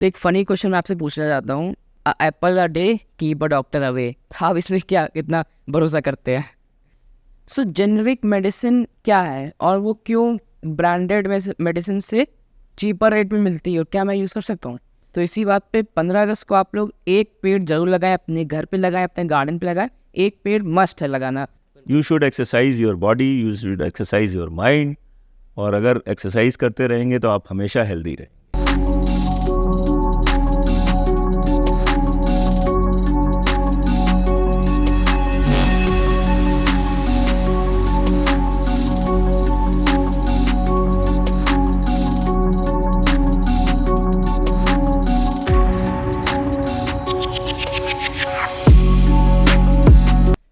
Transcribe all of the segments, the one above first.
तो एक funny question मैं आपसे पूछना चाहता हूँ, Apple a day keep a doctor away. आप इसमें क्या कितना भरोसा करते हैं? सो जेनरिक मेडिसिन क्या है और वो क्यों ब्रांडेड मेडिसिन से चीपर रेट में मिलती है और क्या मैं यूज़ कर सकता हूँ? तो इसी बात पे 15 अगस्त को आप लोग एक पेड़ जरूर लगाएं, अपने घर पे लगाएं, अपने गार्डन पे लगाएं। एक पेड़ मस्ट है लगाना। You should exercise your body, you should exercise your mind. और अगर एक्सरसाइज करते रहेंगे तो आप हमेशा हेल्दी रहेंगे।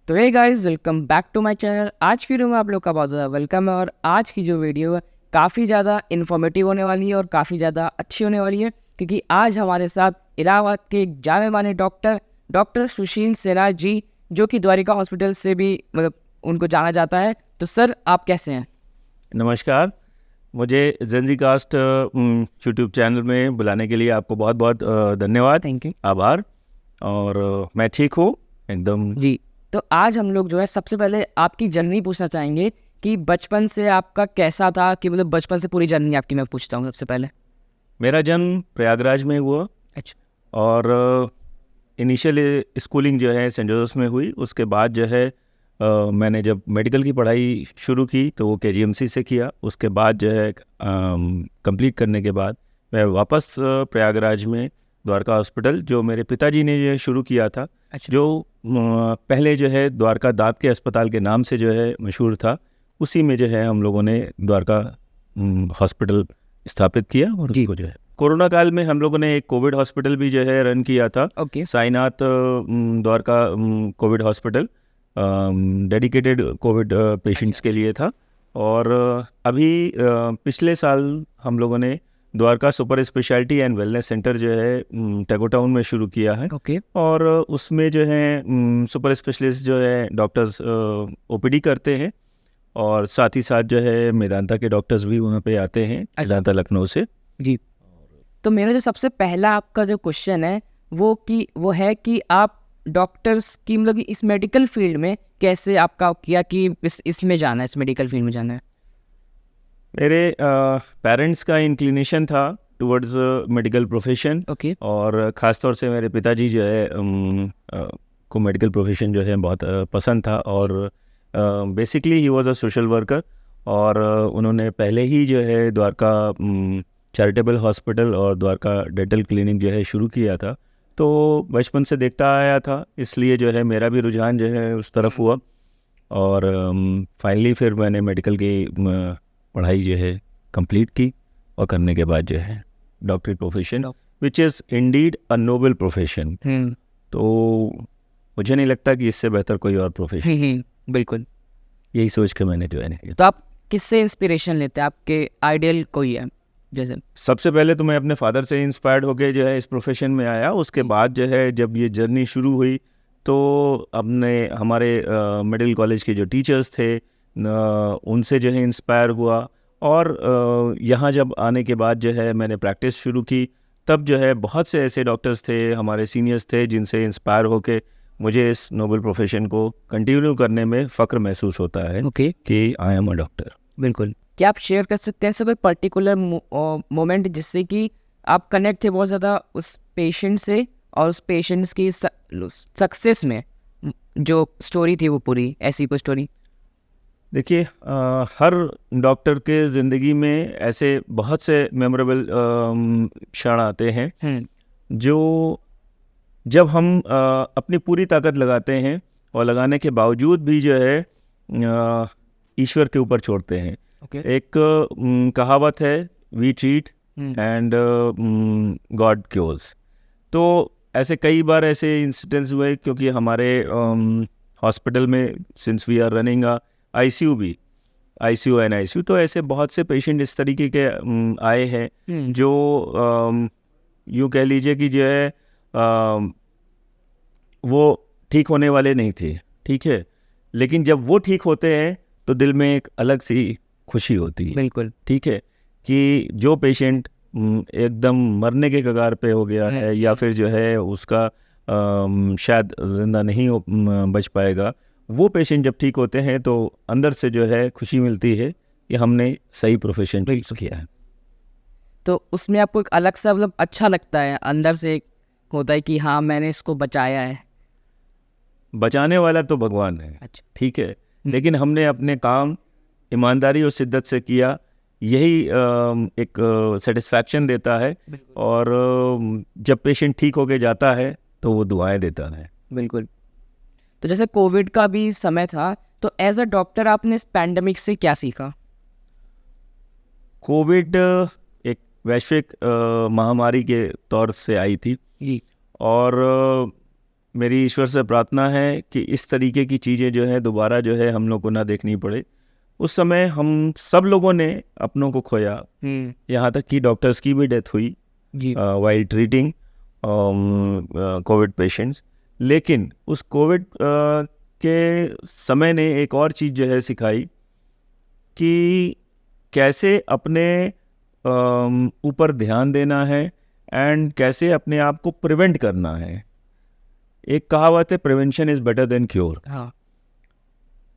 तो hey guys, welcome back to my channel. आज की वीडियो में आप लोग का बहुत ज़्यादा वेलकम है और आज की जो वीडियो है काफ़ी ज़्यादा इन्फॉर्मेटिव होने वाली है और काफ़ी ज़्यादा अच्छी होने वाली है, क्योंकि आज हमारे साथ इलाहाबाद के एक जाने माने डॉक्टर सुशील सेना जी, जो कि द्वारिका हॉस्पिटल से भी मतलब उनको जाना जाता है। तो सर, आप कैसे हैं? नमस्कार। मुझे जेंजी कास्ट यूट्यूब चैनल में बुलाने के लिए आपको बहुत बहुत धन्यवाद, थैंक यू आभार। और मैं ठीक हूँ एकदम। जी। तो आज हम लोग जो है सबसे पहले आपकी जर्नी पूछना चाहेंगे कि बचपन से आपका कैसा था, कि मतलब बचपन से पूरी जर्नी आपकी मैं पूछता हूँ सबसे पहले। मेरा जन्म प्रयागराज में हुआ अच्छा। और इनिशियल स्कूलिंग जो है सेंट जोसेफ में हुई। उसके बाद जो है मैंने जब मेडिकल की पढ़ाई शुरू की तो वो केजीएमसी से किया। उसके बाद जो है कंप्लीट करने के बाद मैं वापस प्रयागराज में द्वारका हॉस्पिटल, जो मेरे पिताजी ने जो शुरू किया था, अच्छा। जो पहले जो है द्वारका दांत के अस्पताल के नाम से जो है मशहूर था, उसी में जो है हम लोगों ने द्वारका हॉस्पिटल स्थापित किया। और जी। उसको जो है कोरोना काल में हम लोगों ने एक कोविड हॉस्पिटल भी जो है रन किया था, okay. Sainath Dwarka Covid hospital, dedicated Covid patients के लिए था। और अभी पिछले साल हम लोगों ने Dwarka super speciality and wellness centre जो है टैगो टाउन में शुरू किया है। ओके। और उसमें जो है सुपर स्पेशलिस्ट जो है डॉक्टर्स ओपीडी करते हैं, और साथ ही साथ जो है मेदांता के डॉक्टर्स भी वहाँ पे आते हैं, मेदांता लखनऊ से। जी। तो मेरा जो सबसे पहला आपका जो क्वेश्चन है वो है कि आप डॉक्टर्स की मतलब कि इस मेडिकल फील्ड में कैसे आपका किया कि इसमें जाना है, इस मेडिकल फील्ड में जाना है? मेरे पेरेंट्स का इंक्लिनेशन था टुवर्ड्स मेडिकल प्रोफेशन। ओके। और ख़ास तौर से मेरे पिताजी जो है को मेडिकल प्रोफेशन जो है बहुत पसंद था। और basically he was a social worker. और उन्होंने पहले ही जो है द्वारका चैरिटेबल हॉस्पिटल और द्वारका डेंटल क्लिनिक जो है शुरू किया था। तो बचपन से देखता आया था, इसलिए जो है मेरा भी रुझान जो है उस तरफ हुआ। और फाइनली फिर मैंने मेडिकल की पढ़ाई जो है कंप्लीट की, और करने के बाद जो है doctorate profession, which is indeed a noble profession. तो मुझे नहीं लगता कि इससे बेहतर कोई और प्रोफेशन। बिल्कुल। यही सोच के मैंने ज्वाइन किया। तो आप किससे इंस्पिरेशन लेते हैं? आपके आइडियल कोई है जैसे? सबसे पहले तो मैं अपने फादर से इंस्पायर्ड होकर जो है इस प्रोफेशन में आया। उसके बाद जो है जब ये जर्नी शुरू हुई तो अपने हमारे मिडिल कॉलेज के जो टीचर्स थे उनसे जो है इंस्पायर हुआ। और यहाँ जब आने के बाद जो है मैंने प्रैक्टिस शुरू की, तब जो है बहुत से ऐसे डॉक्टर्स थे, हमारे सीनियर्स थे, जिनसे इंस्पायर होके मुझे इस नोबल प्रोफेशन को कंटिन्यू करने में फ़ख्र महसूस होता है ओके। कि आई एम अ डॉक्टर। बिल्कुल। क्या आप शेयर कर सकते हैं ऐसा कोई पर्टिकुलर मोमेंट जिससे कि आप कनेक्ट थे बहुत ज़्यादा उस पेशेंट से और उस पेशेंट्स की सक्सेस में जो स्टोरी थी वो पूरी, ऐसी कोई स्टोरी? देखिए, हर डॉक्टर के ज़िंदगी में ऐसे बहुत से मेमोरेबल क्षण आते हैं जो जब हम अपनी पूरी ताकत लगाते हैं और लगाने के बावजूद भी जो है ईश्वर के ऊपर छोड़ते हैं। ओके। एक कहावत है, we treat and God cures. तो ऐसे कई बार ऐसे इंसिडेंट्स हुए, क्योंकि हमारे हॉस्पिटल में since we are running ICU भी, आईसीयू एंड आईसीयू, तो ऐसे बहुत से पेशेंट इस तरीके के आए हैं जो यूँ कह लीजिए कि जो है वो ठीक होने वाले नहीं थे, ठीक है, लेकिन जब वो ठीक होते हैं तो दिल में एक अलग सी खुशी होती है। बिल्कुल। ठीक है, कि जो पेशेंट एकदम मरने के कगार पे हो गया है या फिर जो है उसका शायद जिंदा नहीं बच पाएगा, वो पेशेंट जब ठीक होते हैं तो अंदर से जो है खुशी मिलती है कि हमने सही प्रोफेशन चूज किया है। तो उसमें आपको एक अलग सा मतलब अच्छा लगता है, अंदर से एक होता है कि हाँ मैंने इसको बचाया है। बचाने वाला तो भगवान है, अच्छा। ठीक है, लेकिन हमने अपने काम ईमानदारी और शिद्दत से किया, यही एक सेटिस्फैक्शन देता है। और जब पेशेंट ठीक होके जाता है तो वो दुआएं देता है। बिल्कुल। तो जैसे कोविड का भी समय था, तो एज अ डॉक्टर आपने इस पैंडमिक से क्या सीखा? कोविड एक वैश्विक महामारी के तौर से आई थी जी। और मेरी ईश्वर से प्रार्थना है कि इस तरीके की चीज़ें जो है दोबारा जो है हम लोग को ना देखनी पड़े। उस समय हम सब लोगों ने अपनों को खोया, यहाँ तक कि डॉक्टर्स की भी डेथ हुई जी। While treating COVID patients. लेकिन उस कोविड के समय ने एक और चीज़ जो है सिखाई कि कैसे अपने ऊपर ध्यान देना है एंड कैसे अपने आप को प्रिवेंट करना है। एक कहावत है, prevention is better than cure. हाँ।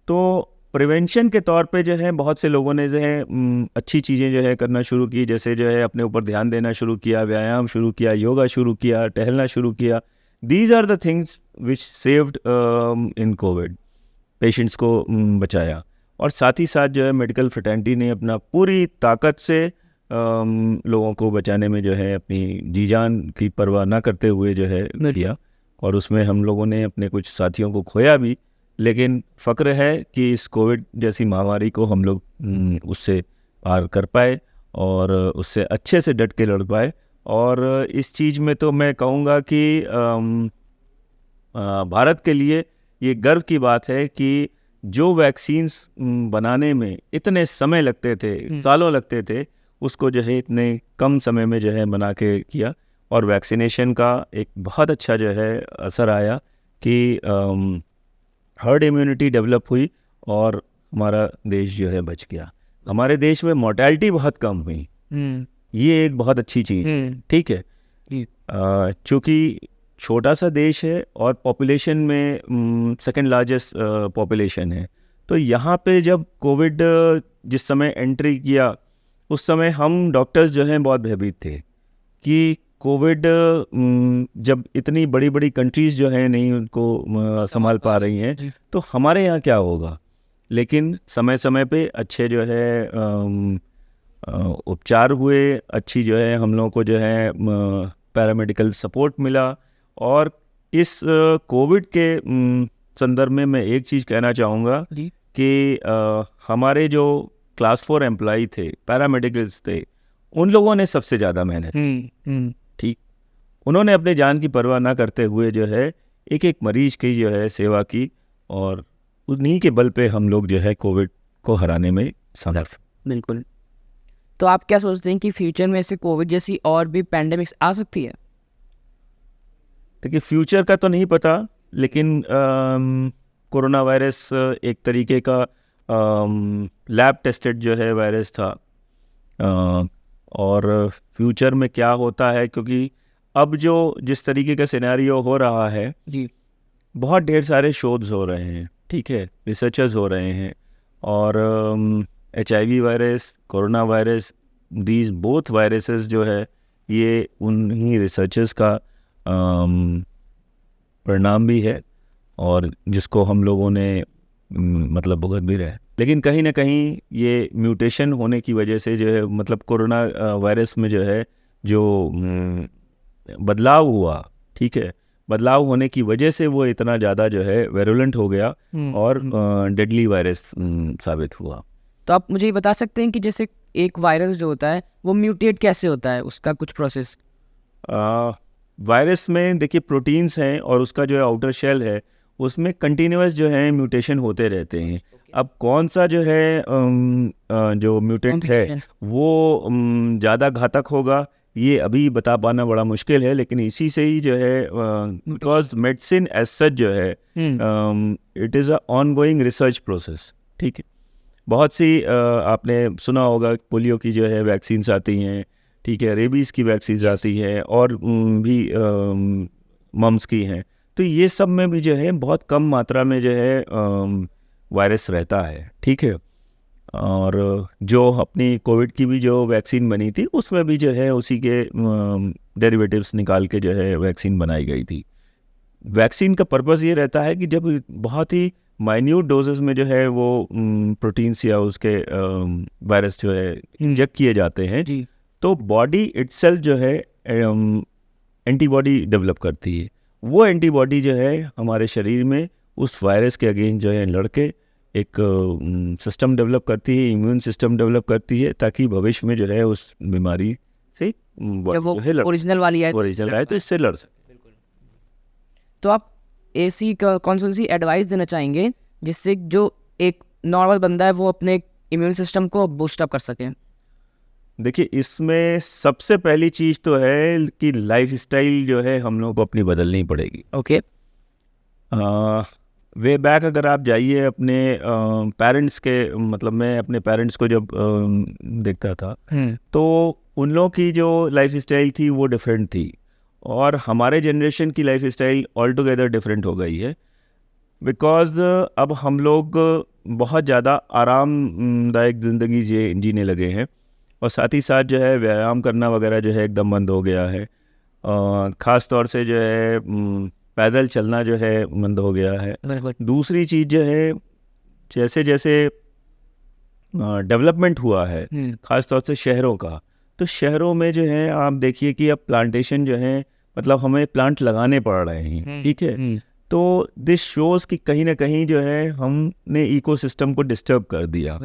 तो प्रिवेंशन के तौर पे जो है बहुत से लोगों ने जो है अच्छी चीज़ें जो है करना शुरू की, जैसे जो है अपने ऊपर ध्यान देना शुरू किया, व्यायाम शुरू किया, योगा शुरू किया, टहलना शुरू किया। These are the things which saved in COVID, patients को बचाया। और साथ ही साथ जो है मेडिकल फ्रेटर्निटी ने अपना पूरी ताकत से लोगों को बचाने में जो है अपनी जी जान की परवाह ना करते हुए जो है किया। और उसमें हम लोगों ने अपने कुछ साथियों को खोया भी, लेकिन फ़क्र है कि इस कोविड जैसी महामारी को हम लोग उससे पार कर पाए और उससे अच्छे से डट के लड़ पाए। और इस चीज़ में तो मैं कहूँगा कि भारत के लिए ये गर्व की बात है कि जो वैक्सीन्स बनाने में इतने समय लगते थे, सालों लगते थे, उसको जो है इतने कम समय में जो है बना के किया। और वैक्सीनेशन का एक बहुत अच्छा जो है असर आया कि हर्ड इम्यूनिटी डेवलप हुई और हमारा देश जो है बच गया। हमारे देश में मोर्टेलिटी बहुत कम हुई, ये एक बहुत अच्छी चीज़, ठीक है। चूँकि छोटा सा देश है और पॉपुलेशन में सेकंड लार्जेस्ट पॉपुलेशन है, तो यहाँ पे जब कोविड जिस समय एंट्री किया उस समय हम डॉक्टर्स जो हैं बहुत भयभीत थे कि कोविड जब इतनी बड़ी बड़ी कंट्रीज़ जो हैं नहीं उनको संभाल पा रही हैं तो हमारे यहाँ क्या होगा। लेकिन समय समय पे अच्छे जो है उपचार हुए, अच्छी जो है हम लोगों को जो है पैरामेडिकल सपोर्ट मिला। और इस कोविड के संदर्भ में मैं एक चीज़ कहना चाहूँगा कि हमारे जो क्लास 4 एम्प्लॉई थे, पैरामेडिकल्स थे, उन लोगों ने सबसे ज़्यादा मेहनत, ठीक, उन्होंने अपने जान की परवाह ना करते हुए जो है एक एक मरीज की जो है सेवा की और उन्हीं के बल पे हम लोग जो है कोविड को हराने में समर्थ। बिल्कुल। तो आप क्या सोचते हैं कि फ्यूचर में ऐसे कोविड जैसी और भी पैंडेमिक्स आ सकती है? देखिए, फ्यूचर का तो नहीं पता, लेकिन कोरोना वायरस एक तरीके का लैब टेस्टेड जो है वायरस था। और फ्यूचर में क्या होता है, क्योंकि अब जो जिस तरीके का सिनेरियो हो रहा है जी, बहुत ढेर सारे शोध्स हो रहे हैं, ठीक है, रिसर्चर्स हो रहे हैं। और HIV virus, corona virus, these both viruses जो है ये उन्हीं रिसर्चर्स का परिणाम भी है और जिसको हम लोगों ने मतलब भुगत भी रहे। लेकिन कहीं ना कहीं ये म्यूटेशन होने की वजह से जो है मतलब कोरोना वायरस में जो है जो बदलाव हुआ, ठीक है, बदलाव होने की वजह से वो इतना ज़्यादा जो है वेरुलेंट हो गया और डेडली वायरस साबित हुआ। तो आप मुझे ये बता सकते हैं कि जैसे एक वायरस जो होता है वो म्यूटेट कैसे होता है, उसका कुछ प्रोसेस? वायरस में देखिए प्रोटीन्स हैं और उसका जो है आउटर शेल है, उसमें कंटिन्यूस जो है म्यूटेशन होते रहते हैं। अब कौन सा जो है जो म्यूटेंट है वो ज़्यादा घातक होगा ये अभी बता पाना बड़ा मुश्किल है। लेकिन इसी से ही जो है बिकॉज मेडिसिन एज सच जो है it is a ongoing research process, ठीक है। बहुत सी आपने सुना होगा पोलियो की जो है वैक्सीन्स आती हैं ठीक है, रेबीज़ की वैक्सीन आती है और भी मम्स की हैं। तो ये सब में भी जो है बहुत कम मात्रा में जो है वायरस रहता है, ठीक है। और जो अपनी कोविड की भी जो वैक्सीन बनी थी उसमें भी जो है उसी के डेरिवेटिव्स निकाल के जो है वैक्सीन बनाई गई थी। वैक्सीन का पर्पज़ ये रहता है कि जब बहुत ही माइन्यूट डोजेस में जो है वो प्रोटीन्स या उसके वायरस जो है इंजेक्ट किए जाते हैं, जी तो बॉडी इटसेल्फ जो है एंटीबॉडी डेवलप करती है। वो एंटीबॉडी जो है हमारे शरीर में उस वायरस के अगेंस्ट जो है लड़के एक सिस्टम डेवलप करती है, इम्यून सिस्टम डेवलप करती है, ताकि भविष्य में जो है उस बीमारी से जब वो ओरिजिनल वाली है ओरिजिनल आए तो इससे लड़ सके। तो आप ऐसी कौन सी एडवाइस देना चाहेंगे जिससे जो एक नॉर्मल बंदा है वो अपने इम्यून सिस्टम को बूस्ट अप कर सके? देखिए, इसमें सबसे पहली चीज़ तो है कि लाइफस्टाइल जो है हम लोगों को अपनी बदलनी पड़ेगी। ओके। वे बैक अगर आप जाइए अपने पेरेंट्स के, मतलब मैं अपने पेरेंट्स को जब देखता था तो उन लोगों की जो लाइफस्टाइल थी वो डिफरेंट थी, और हमारे जनरेशन की लाइफस्टाइल ऑल टुगेदर डिफरेंट हो गई है। बिकॉज अब हम लोग बहुत ज़्यादा आरामदायक ज़िंदगी जीने लगे हैं, और साथ ही साथ जो है व्यायाम करना वगैरह जो है एकदम बंद हो गया है। ख़ास तौर से जो है पैदल चलना जो है बंद हो गया है। दूसरी चीज़ जो है, जैसे जैसे डेवलपमेंट हुआ है ख़ास तौर से शहरों का, तो शहरों में जो है आप देखिए कि अब प्लांटेशन जो है, मतलब हमें प्लांट लगाने पड़ रहे हैं, ठीक है। तो दिस शोज़ कि कहीं ना कहीं जो है हमने इकोसिस्टम को डिस्टर्ब कर दिया।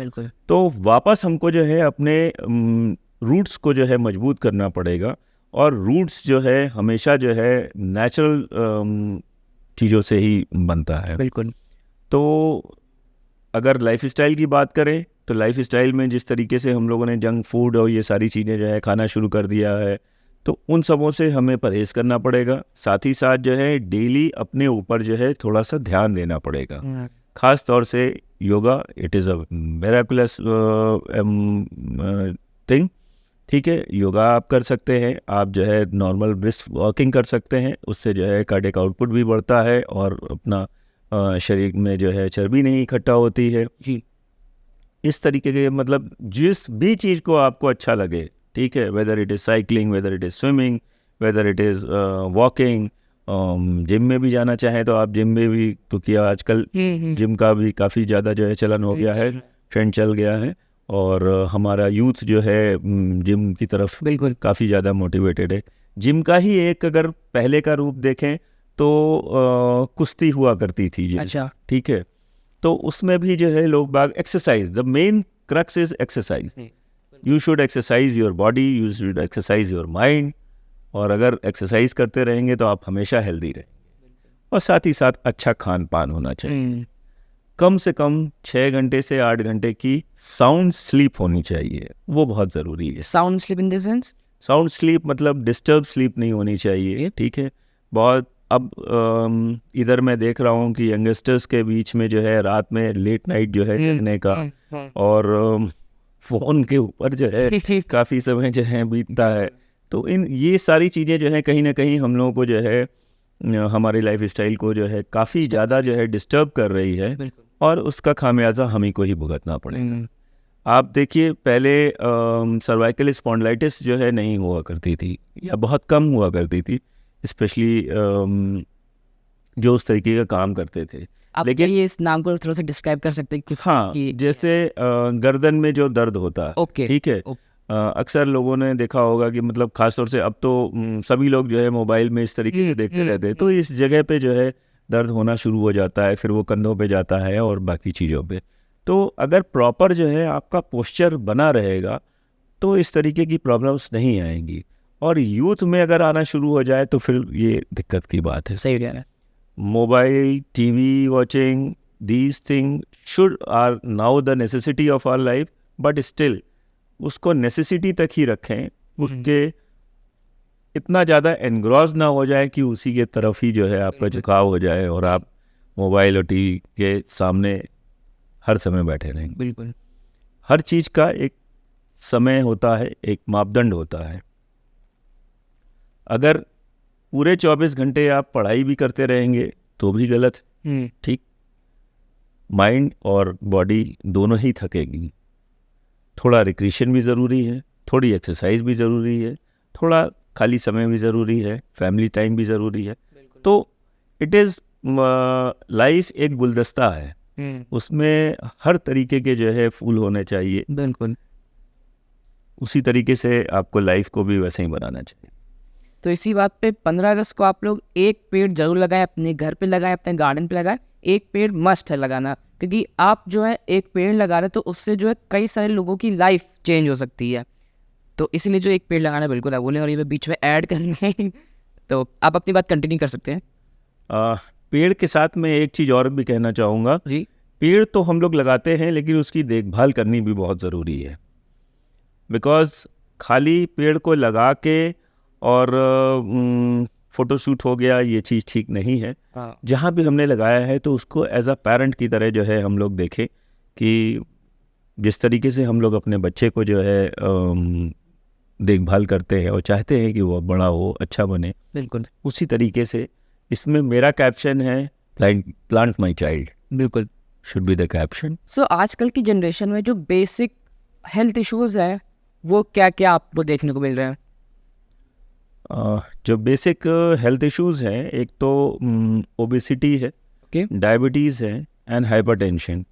तो वापस हमको जो है अपने रूट्स को जो है मजबूत करना पड़ेगा, और रूट्स जो है हमेशा जो है नेचुरल चीज़ों से ही बनता है। बिल्कुल। तो अगर लाइफस्टाइल की बात करें तो लाइफस्टाइल में जिस तरीके से हम लोगों ने जंक फूड और ये सारी चीज़ें जो है खाना शुरू कर दिया है, तो उन सबों से हमें परहेज़ करना पड़ेगा। साथ ही साथ जो है डेली अपने ऊपर जो है थोड़ा सा ध्यान देना पड़ेगा। ख़ास तौर से yoga, it is a miraculous thing, ठीक है। योगा आप कर सकते हैं, आप जो है नॉर्मल ब्रिस्क वॉकिंग कर सकते हैं, उससे जो है कार्डियक आउटपुट भी बढ़ता है और अपना शरीर में जो है चर्बी नहीं इकट्ठा होती है जी। इस तरीके के, मतलब जिस भी चीज़ को आपको अच्छा लगे, ठीक है, whether it is cycling, whether it is swimming, whether it is walking, gym में भी जाना चाहें तो आप जिम में भी, क्योंकि आजकल जिम का भी काफ़ी ज़्यादा जो है चलन हो गया है, ट्रेंड चल गया है, और हमारा यूथ जो है जिम की तरफ बिल्कुल काफ़ी ज़्यादा मोटिवेटेड है। जिम का ही एक अगर पहले का रूप देखें तो कुश्ती हुआ करती थी जिम, अच्छा। ठीक है। तो उसमें भी जो है लोग बाग exercise, the main crux is exercise. You should exercise your body, you should exercise your mind, और अगर एक्सरसाइज करते रहेंगे तो आप हमेशा हेल्दी रहेंगे। और साथ ही साथ अच्छा खान पान होना चाहिए, कम से कम 6 घंटे से 8 घंटे की साउंड स्लीप होनी चाहिए, वो बहुत ज़रूरी है। Sound sleep in the sense? Sound sleep मतलब डिस्टर्ब स्लीप नहीं होनी चाहिए, ठीक है। बहुत अब इधर मैं देख रहा हूँ कि यंगस्टर्स के बीच में जो है रात में लेट नाइट जो है जगने का, और फ़ोन के ऊपर जो है काफ़ी समय जो है बीतता है। तो ये सारी चीज़ें जो है कहीं ना कहीं हम लोगों को जो है हमारी लाइफ स्टाइल को जो है काफ़ी ज़्यादा जो है डिस्टर्ब कर रही है, और उसका खामियाजा हम ही को ही भुगतना पड़ेगा। आप देखिए पहले सर्वाइकल स्पॉन्डिलाइटिस जो है नहीं हुआ करती थी, या बहुत कम हुआ करती थी, स्पेशली जो उस तरीके का काम करते थे। आप लेकिन ये इस नाम को थोड़ा सा डिस्क्राइब कर सकते हैं? हाँ, जैसे गर्दन में जो दर्द होता है, ठीक है, अक्सर लोगों ने देखा होगा कि मतलब खास तौर से अब तो सभी लोग जो है मोबाइल में इस तरीके से देखते रहते हैं, तो इस जगह पे जो है दर्द होना शुरू हो जाता है, फिर वो कंधों पे जाता है और बाकी चीज़ों पे। तो अगर प्रॉपर जो है आपका पोस्चर बना रहेगा तो इस तरीके की प्रॉब्लम्स नहीं आएंगी, और यूथ में अगर आना शुरू हो जाए तो फिर ये दिक्कत की बात है। सही कह रहे हैं। Mobile, TV watching, these thing should are now the necessity of our life, but still उसको नेसेसिटी तक ही रखें, उसके इतना ज़्यादा एनग्रॉस ना हो जाए कि उसी के तरफ ही जो है आपका झुकाव हो जाए और आप मोबाइल और टीवी के सामने हर समय बैठे रहेंगे। बिल्कुल। हर चीज़ का एक समय होता है, एक मापदंड होता है। अगर पूरे 24 घंटे आप पढ़ाई भी करते रहेंगे तो भी गलत है, ठीक। माइंड और बॉडी दोनों ही थकेगी। थोड़ा रिक्रिएशन भी ज़रूरी है, थोड़ी एक्सरसाइज भी ज़रूरी है, थोड़ा खाली समय भी ज़रूरी है, फैमिली टाइम भी ज़रूरी है। तो इट इज़ लाइफ एक गुलदस्ता है, उसमें हर तरीके के जो है फूल होने चाहिए। बिल्कुल। उसी तरीके से आपको लाइफ को भी वैसे ही बनाना चाहिए। तो इसी बात पे 15 अगस्त को आप लोग एक पेड़ जरूर लगाएं, अपने घर पे लगाएं, अपने गार्डन पे लगाएं। एक पेड़ मस्ट है लगाना, क्योंकि आप जो है एक पेड़ लगा रहे हैं तो उससे जो है कई सारे लोगों की लाइफ चेंज हो सकती है। तो इसीलिए जो एक पेड़ लगाना बिल्कुल आप बोलें, और ये मैं बीच में ऐड कर रहे हैं तो आप अपनी बात कंटिन्यू कर सकते हैं। पेड़ के साथ में एक चीज़ और भी कहना चाहूँगा जी। पेड़ तो हम लोग लगाते हैं, लेकिन उसकी देखभाल करनी भी बहुत ज़रूरी है। बिकॉज़ खाली पेड़ को लगा के और फ़ोटोशूट हो गया, ये चीज़ ठीक नहीं है। जहाँ भी हमने लगाया है तो उसको एज अ पेरेंट की तरह जो है हम लोग देखें कि जिस तरीके से हम लोग अपने बच्चे को जो है देखभाल करते हैं और चाहते हैं कि वो बड़ा हो, अच्छा बने, बिल्कुल उसी तरीके से इसमें मेरा कैप्शन है प्लांट माई चाइल्ड, बिल्कुल शुड बी द कैप्शन। सो आजकल की जनरेशन में जो बेसिक हेल्थ इश्यूज है वो क्या क्या आपको देखने को मिल रहे हैं? जो बेसिक हेल्थ इश्यूज हैं, एक तो ओबेसिटी है, डायबिटीज़ है एंड हाइपरटेंशन।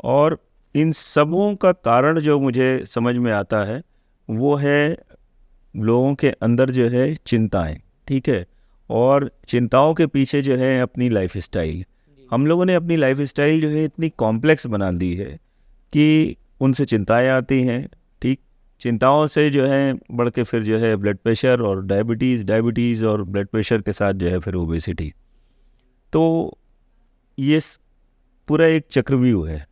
और इन सबों का कारण जो मुझे समझ में आता है वो है लोगों के अंदर जो है चिंताएं, ठीक है। और चिंताओं के पीछे जो है अपनी लाइफ स्टाइल, हम लोगों ने अपनी लाइफ स्टाइल जो है इतनी कॉम्प्लेक्स बना दी है कि उनसे चिंताएं आती हैं, ठीक। चिंताओं से जो है बढ़ के फिर जो है ब्लड प्रेशर और डायबिटीज़ और ब्लड प्रेशर के साथ जो है फिर ओबेसिटी। तो ये पूरा एक चक्रव्यूह है,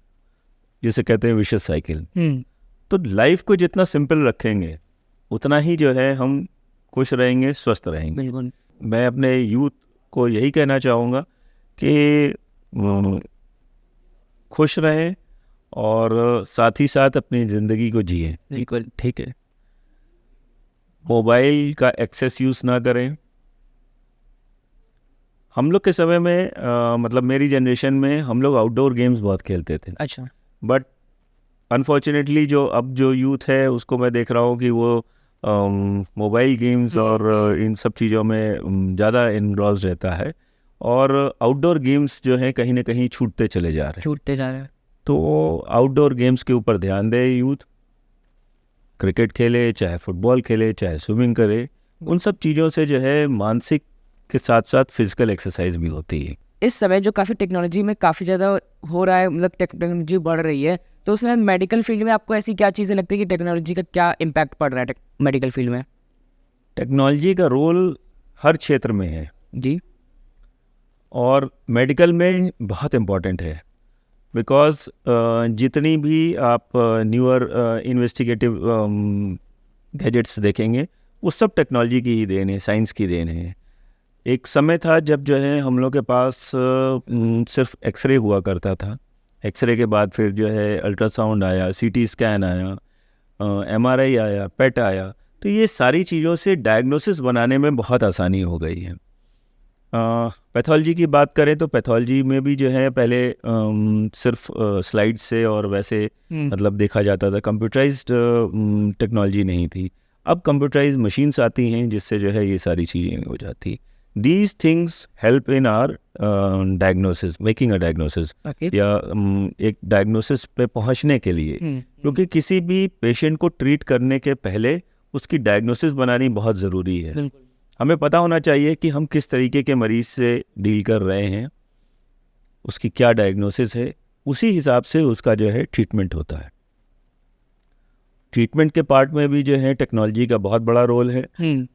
जिसे कहते हैं विशेष साइकिल। तो लाइफ को जितना सिंपल रखेंगे उतना ही जो है हम खुश रहेंगे, स्वस्थ रहेंगे। बिल्कुल। मैं अपने यूथ को यही कहना चाहूँगा कि खुश रहें और साथ ही साथ अपनी ज़िंदगी को जिए, बिल्कुल ठीक है। मोबाइल का एक्सेस यूज़ ना करें। हम लोग के समय में मतलब मेरी जनरेशन में हम लोग आउटडोर गेम्स बहुत खेलते थे। अच्छा। बट अनफॉर्चुनेटली जो अब जो यूथ है उसको मैं देख रहा हूँ कि वो मोबाइल गेम्स और इन सब चीज़ों में ज़्यादा इन्वॉल्व रहता है, और आउटडोर गेम्स जो हैं कहीं ना कहीं छूटते चले जा रहे हैं। तो आउटडोर गेम्स के ऊपर ध्यान दे यूथ, क्रिकेट खेले, चाहे फुटबॉल खेले, चाहे स्विमिंग करे। उन सब चीज़ों से जो है मानसिक के साथ साथ फिजिकल एक्सरसाइज भी होती है। इस समय जो काफ़ी टेक्नोलॉजी में काफ़ी ज़्यादा हो रहा है, मतलब टेक्नोलॉजी बढ़ रही है, तो उसमें मेडिकल फील्ड में आपको ऐसी क्या चीज़ें लगती है कि टेक्नोलॉजी का क्या इम्पैक्ट पड़ रहा है मेडिकल फील्ड में? टेक्नोलॉजी का रोल हर क्षेत्र में है जी। और मेडिकल में बहुत इम्पॉर्टेंट है। बिकॉज जितनी भी आप न्यूअर इन्वेस्टिगेटिव गैजेट्स देखेंगे वो सब टेक्नोलॉजी की ही देन है, साइंस की देन है। एक समय था जब जो है हम लोग के पास सिर्फ एक्सरे हुआ करता था। एक्सरे के बाद फिर जो है अल्ट्रासाउंड आया, सीटी स्कैन आया, एमआरआई आया, पेट आया। तो ये सारी चीज़ों से डायग्नोसिस बनाने में बहुत आसानी हो गई है। पैथोलॉजी की बात करें तो पैथोलॉजी में भी जो है पहले सिर्फ स्लाइड से और वैसे मतलब देखा जाता था, कंप्यूटराइज्ड टेक्नोलॉजी नहीं थी। अब कंप्यूटराइज्ड मशीन्स आती हैं जिससे जो है ये सारी चीज़ें हो जाती। These things help in are diagnosis, making a diagnosis, या एक डायग्नोसिस पे पहुंचने के लिए। क्योंकि किसी भी पेशेंट को ट्रीट करने के पहले उसकी डायग्नोसिस बनानी बहुत ज़रूरी है। हमें पता होना चाहिए कि हम किस तरीके के मरीज़ से डील कर रहे हैं, उसकी क्या डायग्नोसिस है, उसी हिसाब से उसका जो है ट्रीटमेंट होता है। ट्रीटमेंट के पार्ट में भी जो है टेक्नोलॉजी का बहुत बड़ा रोल है।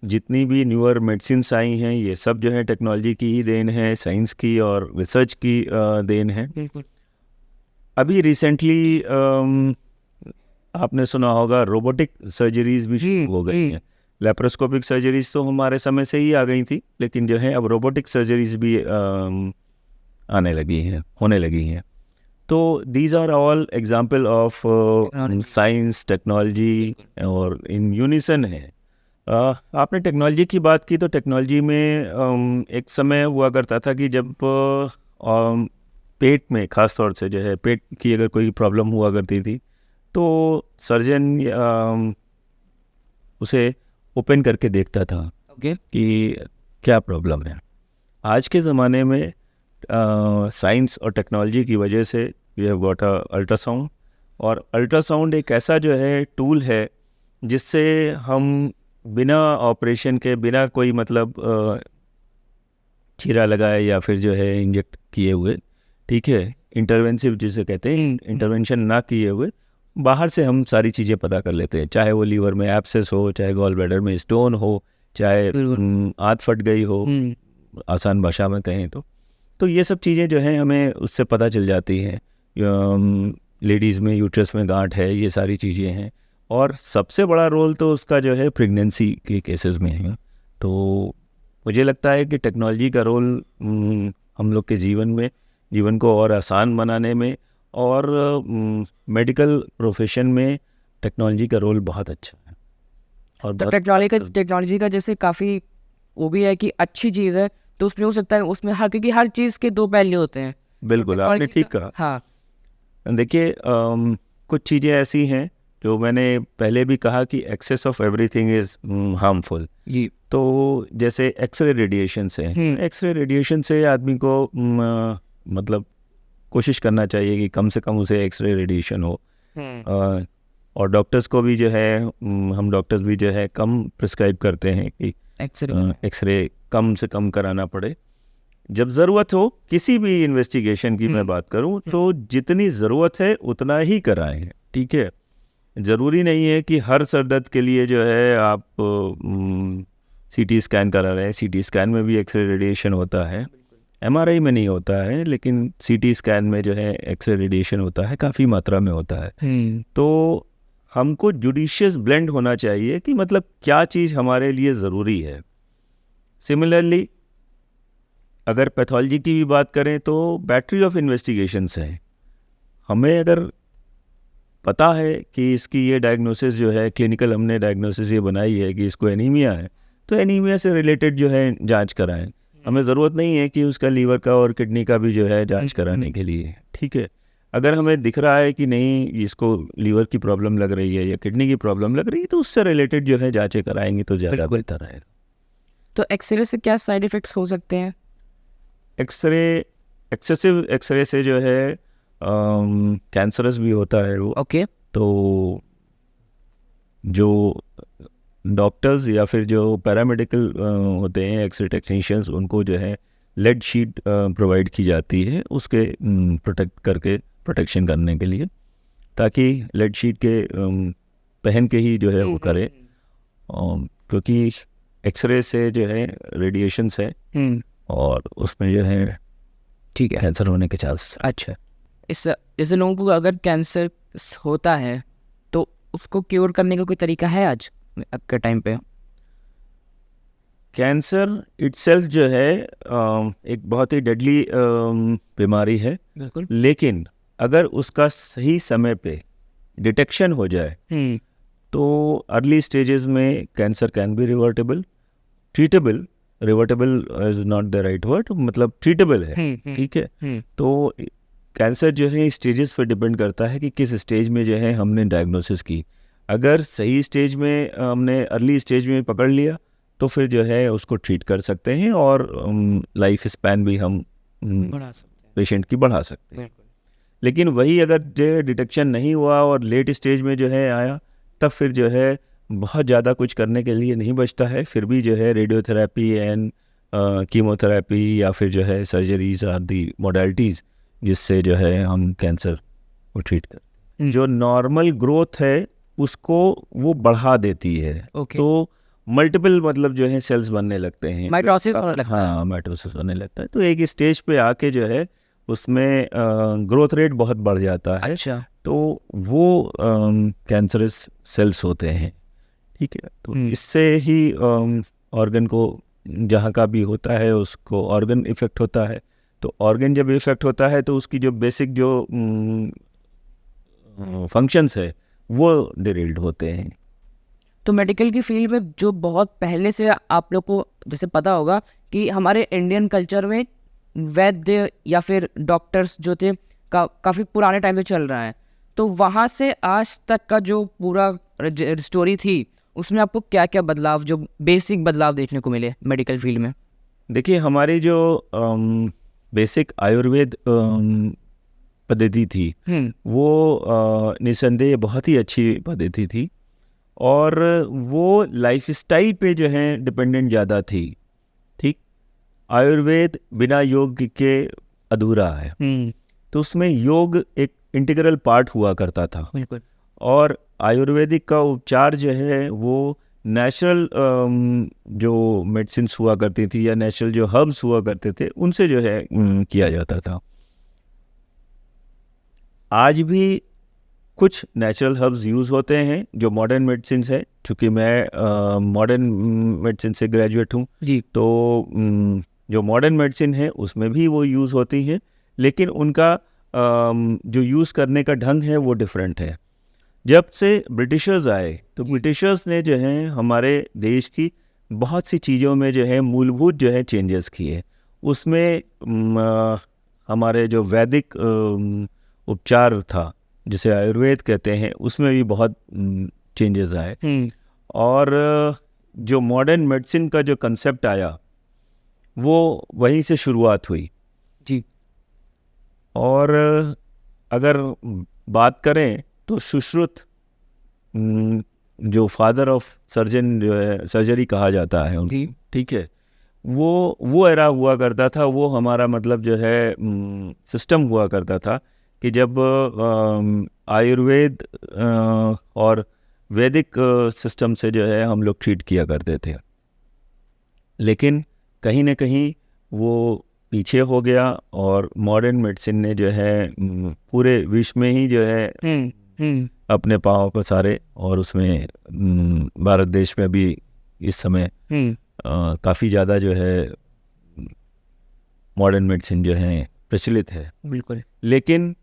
जितनी भी न्यूअर मेडिसिन्स आई हैं ये सब जो है टेक्नोलॉजी की ही देन है, साइंस की और रिसर्च की देन है। अभी रिसेंटली आपने सुना होगा रोबोटिक सर्जरीज भी शुरू हो गई हैं। लेप्रोस्कोपिक सर्जरीज तो हमारे समय से ही आ गई थी, लेकिन जो है अब रोबोटिक सर्जरीज भी आने लगी हैं, होने लगी हैं। तो these are all example of science, technology और इन यूनिसन है। आपने टेक्नोलॉजी की बात की, तो टेक्नोलॉजी में एक समय हुआ करता था कि जब पेट में ख़ास तौर से जो है पेट की अगर कोई प्रॉब्लम हुआ करती थी तो सर्जन उसे ओपन करके देखता था ओके कि क्या प्रॉब्लम है। आज के ज़माने में साइंस और टेक्नोलॉजी की वजह से वी हैव गॉट अल्ट्रासाउंड, और अल्ट्रासाउंड एक ऐसा जो है टूल है जिससे हम बिना ऑपरेशन के, बिना कोई मतलब चीरा लगाए या फिर जो है इंजेक्ट किए हुए, ठीक है, इंटरवेंसिव जिसे कहते हैं, इंटरवेंशन ना किए हुए बाहर से हम सारी चीज़ें पता कर लेते हैं। चाहे वो लीवर में एब्सेस हो, चाहे गॉल ब्लैडर में स्टोन हो, चाहे आंत फट गई हो, आसान भाषा में कहें तो ये सब चीज़ें जो हैं हमें उससे पता चल जाती हैं। लेडीज़ में यूट्रस में गांठ है, ये सारी चीज़ें हैं। और सबसे बड़ा रोल तो उसका जो है प्रेगनेंसी के केसेस में है। तो मुझे लगता है कि टेक्नोलॉजी का रोल हम लोग के जीवन को और आसान बनाने में और मेडिकल प्रोफेशन में टेक्नोलॉजी का रोल बहुत अच्छा है। और तो टेक्नोलॉजी का जैसे काफ़ी वो भी है कि अच्छी चीज़ है, तो उसमें हो सकता है उसमें क्योंकि हर चीज़ के दो पहलू होते हैं। बिल्कुल, आपने ठीक कहा। हाँ, देखिए, कुछ चीज़ें ऐसी हैं जो मैंने पहले भी कहा कि excess of everything is harmful. जी। तो जैसे एक्सरे रेडिएशन से, एक्सरे रेडिएशन से आदमी को मतलब कोशिश करना चाहिए कि कम से कम उसे एक्सरे रेडिएशन हो। और डॉक्टर्स को भी जो है हम डॉक्टर्स भी जो है कम प्रिस्क्राइब करते हैं कि एक्सरे कम से कम कराना पड़े। जब ज़रूरत हो किसी भी इन्वेस्टिगेशन की मैं बात करूं तो जितनी ज़रूरत है उतना ही कराएं, ठीक है। ज़रूरी नहीं है कि हर सर दर्द के लिए जो है आप सीटी स्कैन करा रहे हैं। सीटी स्कैन में भी एक्सरे रेडिएशन होता है, एमआरआई में नहीं होता है, लेकिन सीटी स्कैन में जो है एक्सरे रेडिएशन होता है, काफ़ी मात्रा में होता है। तो हमको जुडिशियस ब्लेंड होना चाहिए कि मतलब क्या चीज़ हमारे लिए ज़रूरी है। सिमिलरली अगर पैथोलॉजी की भी बात करें तो बैटरी ऑफ इन्वेस्टिगेशंस है। हमें अगर पता है कि इसकी ये डायग्नोसिस जो है क्लिनिकल, हमने डायग्नोसिस ये बनाई है कि इसको एनीमिया है, तो एनीमिया से रिलेटेड जो है जांच कराएं। हमें ज़रूरत नहीं है कि उसका लीवर का और किडनी का भी जो है जांच कराने के लिए, ठीक है। अगर हमें दिख रहा है कि नहीं इसको लीवर की प्रॉब्लम लग रही है या किडनी की प्रॉब्लम लग रही है तो उससे रिलेटेड जो है जांचें कराएंगे तो ज़्यादा बेहतर रहेगा। तो एक्सरे से क्या साइड इफ़ेक्ट्स हो सकते हैं? एक्सेसिव एक्सरे से जो है कैंसरस भी होता है वो। ओके। तो जो डॉक्टर्स या फिर जो पैरामेडिकल होते हैं एक्सरे टेक्नीशियंस, उनको जो है लेड शीट प्रोवाइड की जाती है उसके प्रोटेक्शन करने के लिए, ताकि लेड शीट के पहन के ही जो है वो करे, क्योंकि एक्सरे से जो है रेडिएशंस है और उसमें जो है ठीक है कैंसर होने के चांस। अच्छा, इस लोगों को अगर कैंसर होता है तो उसको क्योर करने का कोई तरीका है आज के टाइम पे? कैंसर इटसेल्फ जो है एक बहुत ही डेडली बीमारी है, बिल्कुल। लेकिन अगर उसका सही समय पे डिटेक्शन हो जाए तो अर्ली स्टेजेस में cancer can be revertible, treatable. Revertible is not the right word, मतलब ट्रीटेबल है, ठीक है। तो कैंसर जो है स्टेजेस पर डिपेंड करता है कि किस स्टेज में जो है हमने डायग्नोसिस की। अगर सही स्टेज में हमने अर्ली स्टेज में पकड़ लिया तो फिर जो है उसको ट्रीट कर सकते हैं और लाइफ स्पैन भी हम बढ़ा सकते हैं, पेशेंट की बढ़ा सकते हैं। लेकिन वही अगर जो डिटेक्शन नहीं हुआ और लेट स्टेज में जो है आया, तब फिर जो है बहुत ज़्यादा कुछ करने के लिए नहीं बचता है। फिर भी जो है रेडियोथेरेपी एंड कीमोथेरेपी या फिर जो है सर्जरीज आर दी मोडालिटीज़ जिससे जो है हम कैंसर को ट्रीट करते हैं। जो नॉर्मल ग्रोथ है उसको वो बढ़ा देती है। तो मल्टीपल मतलब जो है सेल्स बनने लगते हैं, माइटोसिस होने लगता है। हाँ, माइटोसिस होने लगता है। तो एक स्टेज पे आके जो है उसमें ग्रोथ रेट बहुत बढ़ जाता है। अच्छा। तो वो कैंसरस सेल्स होते हैं, ठीक है। तो इससे ही ऑर्गन को जहाँ का भी होता है उसको ऑर्गन इफेक्ट होता है। तो ऑर्गन जब इफेक्ट होता है तो उसकी जो बेसिक जो फंक्शंस है वो डिरेल्ड होते हैं। तो मेडिकल की फील्ड में जो बहुत पहले से आप लोग को जैसे पता होगा कि हमारे इंडियन कल्चर में वैद्य या फिर डॉक्टर्स जो थे काफ़ी पुराने टाइम से चल रहा है, तो वहाँ से आज तक का जो पूरा स्टोरी थी उसमें आपको क्या क्या बदलाव, जो बेसिक बदलाव देखने को मिले मेडिकल फील्ड में? देखिए, हमारी जो बेसिक आयुर्वेद पद्धति थी वो निसंदेह बहुत ही अच्छी पद्धति थी, और वो लाइफस्टाइल पे जो है डिपेंडेंट ज़्यादा थी। ठीक, आयुर्वेद बिना योग के अधूरा है, तो उसमें योग एक इंटीग्रल पार्ट हुआ करता था। बिल्कुल। और आयुर्वेदिक का उपचार जो है वो नेचुरल जो मेडिसिन्स हुआ करती थी या नेचुरल जो हर्ब्स हुआ करते थे उनसे जो है किया जाता था। आज भी कुछ नेचुरल हर्ब्स यूज़ होते हैं जो मॉडर्न मेडिसिन है, चूँकि मैं मॉडर्न मेडिसिन से ग्रेजुएट हूँ जी। तो जो मॉडर्न मेडिसिन है उसमें भी वो यूज़ होती हैं, लेकिन उनका जो यूज़ करने का ढंग है वो डिफरेंट है। जब से ब्रिटिशर्स आए तो ब्रिटिशर्स ने जो है हमारे देश की बहुत सी चीज़ों में जो है मूलभूत जो है चेंजेस किए। उसमें हमारे जो वैदिक उपचार था जिसे आयुर्वेद कहते हैं उसमें भी बहुत चेंजेस आए, और जो मॉडर्न मेडिसिन का जो कंसेप्ट आया वो वहीं से शुरुआत हुई। जी। और अगर बात करें तो सुश्रुत जो फादर ऑफ सर्जन जो है, सर्जरी कहा जाता है उनको, ठीक है, वो एरा हुआ करता था। वो हमारा मतलब जो है सिस्टम हुआ करता था कि जब आयुर्वेद और वैदिक सिस्टम से जो है हम लोग ट्रीट किया करते थे, लेकिन कहीं ना कहीं वो पीछे हो गया और मॉडर्न मेडिसिन ने जो है पूरे विश्व में ही जो है अपने पाँव पसारे, और उसमें भारत देश में भी इस समय काफ़ी ज़्यादा जो है मॉडर्न मेडिसिन जो है प्रचलित है। बिल्कुल। लेकिन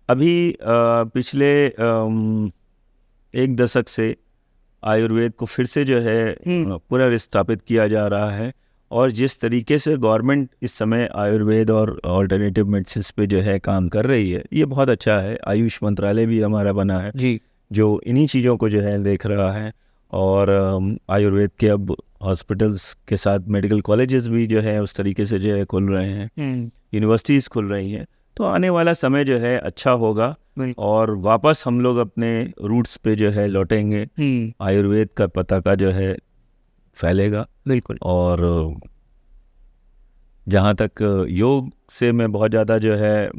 अभी पिछले 1 दशक से आयुर्वेद को फिर से जो है पुनर्स्थापित किया जा रहा है, और जिस तरीके से गवर्नमेंट इस समय आयुर्वेद और ऑल्टरनेटिव मेडिसिन पे जो है काम कर रही है ये बहुत अच्छा है। आयुष मंत्रालय भी हमारा बना है जी, जो इन्हीं चीज़ों को जो है देख रहा है, और आयुर्वेद के अब हॉस्पिटल्स के साथ मेडिकल कॉलेजेस भी जो है उस तरीके से जो है खुल रहे हैं, यूनिवर्सिटीज़ खुल रही हैं। तो आने वाला समय जो है अच्छा होगा और वापस हम लोग अपने रूट्स पे जो है लौटेंगे। आयुर्वेद का पताका जो है फैलेगा। बिल्कुल। और जहाँ तक योग से मैं बहुत ज़्यादा जो है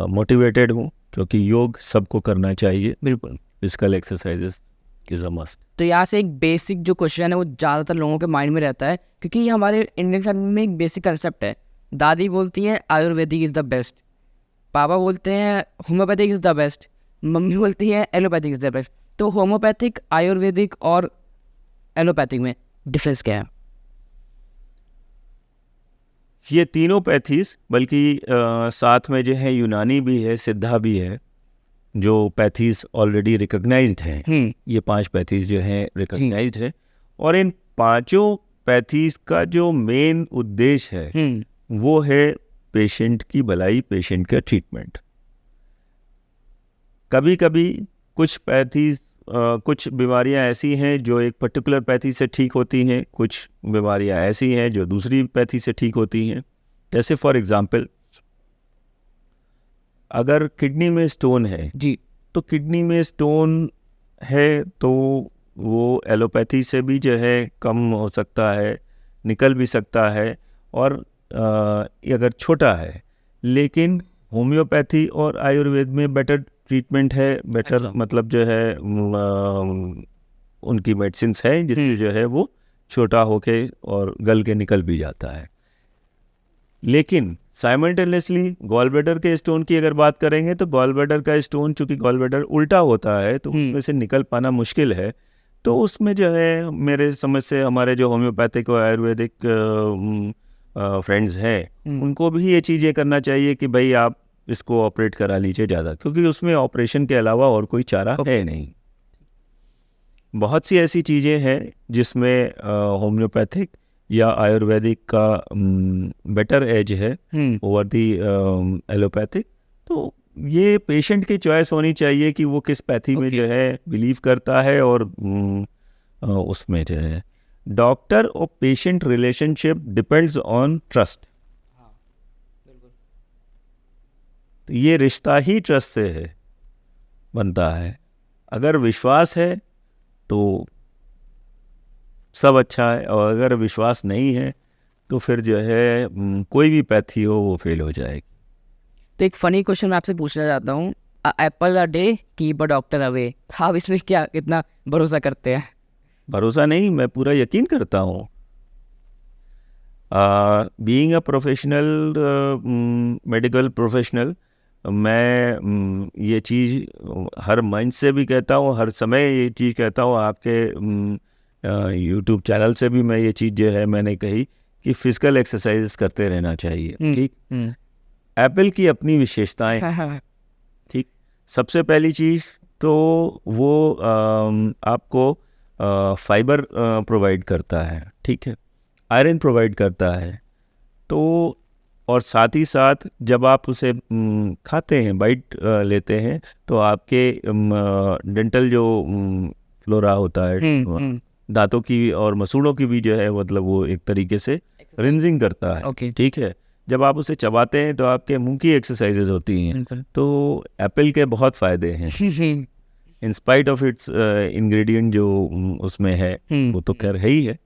मोटिवेटेड हूँ, क्योंकि योग सबको करना चाहिए। बिल्कुल। Physical exercises is a must. तो यहाँ से एक बेसिक जो क्वेश्चन है वो ज़्यादातर लोगों के माइंड में रहता है, क्योंकि ये हमारे इंडियन फैमिली में एक बेसिक कंसेप्ट है। दादी बोलती हैं आयुर्वेदिक इज़ द बेस्ट, पापा बोलते हैं homeopathic is the best, mummy बोलती है एलोपैथिक इज़ द बेस्ट। तो होम्योपैथिक, आयुर्वेदिक और एलोपैथिक में डिफरेंस क्या है? ये तीनों पैथीज, बल्कि साथ में जो है यूनानी भी है, सिद्धा भी है, जो पैथीज ऑलरेडी रिकॉग्नाइज्ड हैं। ये 5 पैथीज जो हैं रिकॉग्नाइज्ड है, और इन 5 पैथीज का जो मेन उद्देश्य है वो है पेशेंट की भलाई, पेशेंट का ट्रीटमेंट। कभी कभी कुछ पैथीज कुछ बीमारियां ऐसी हैं जो एक पर्टिकुलर पैथी से ठीक होती हैं, कुछ बीमारियां ऐसी हैं जो दूसरी पैथी से ठीक होती हैं। जैसे फॉर एग्जांपल, अगर किडनी में स्टोन है जी, तो किडनी में स्टोन है तो वो एलोपैथी से भी जो है कम हो सकता है, निकल भी सकता है, और अगर छोटा है। लेकिन होम्योपैथी और आयुर्वेद में बेटर ट्रीटमेंट है, बेटर मतलब जो है उनकी मेडिसिन है जिससे जो है वो छोटा होके और गल के निकल भी जाता है। लेकिन साइमल्टेनियसली गॉल ब्लैडर के स्टोन की अगर बात करेंगे तो गॉल ब्लैडर का स्टोन, चूंकि गॉल ब्लैडर उल्टा होता है तो उसमें से निकल पाना मुश्किल है। तो उसमें जो है मेरे समझ से हमारे जो होम्योपैथिक और आयुर्वेदिक फ्रेंड्स हैं उनको भी ये चीज़ ये करना चाहिए कि भाई आप इसको ऑपरेट करा लीजिए ज़्यादा, क्योंकि उसमें ऑपरेशन के अलावा और कोई चारा है नहीं। बहुत सी ऐसी चीज़ें हैं जिसमें होम्योपैथिक या आयुर्वेदिक का बेटर एज है ओवर दी एलोपैथिक। तो ये पेशेंट की चॉइस होनी चाहिए कि वो किस पैथी में जो है बिलीव करता है, और उसमें जो है डॉक्टर और patient relationship depends on trust. तो ये रिश्ता ही ट्रस्ट से है बनता है। अगर विश्वास है तो सब अच्छा है, और अगर विश्वास नहीं है तो फिर जो है कोई भी पैथी हो वो फेल हो जाएगी। तो एक फ़नी क्वेश्चन मैं आपसे पूछना चाहता हूँ, Apple a day keep a doctor away, आप इसमें क्या कितना भरोसा करते हैं? भरोसा नहीं, मैं पूरा यकीन करता हूँ। Being a professional, medical professional, मैं ये चीज़ हर मंच से भी कहता हूँ, हर समय ये चीज़ कहता हूँ। आपके यूट्यूब चैनल से भी मैं ये चीज़ जो है मैंने कही कि फिजिकल एक्सरसाइज करते रहना चाहिए। ठीक, एप्पल की अपनी विशेषताएं। ठीक, सबसे पहली चीज़ तो वो आपको फाइबर प्रोवाइड करता है, ठीक है, आयरन प्रोवाइड करता है। तो और साथ ही साथ जब आप उसे खाते हैं, बाइट लेते हैं, तो आपके डेंटल जो फ्लोरा होता है, दांतों की और मसूड़ों की भी जो है मतलब वो एक तरीके से रिंजिंग करता है। ठीक है, जब आप उसे चबाते हैं तो आपके मुंह की एक्सरसाइजेज होती हैं। तो एप्पल के बहुत फ़ायदे हैं in spite of its ingredient जो उसमें है, वो तो खैर है ही है।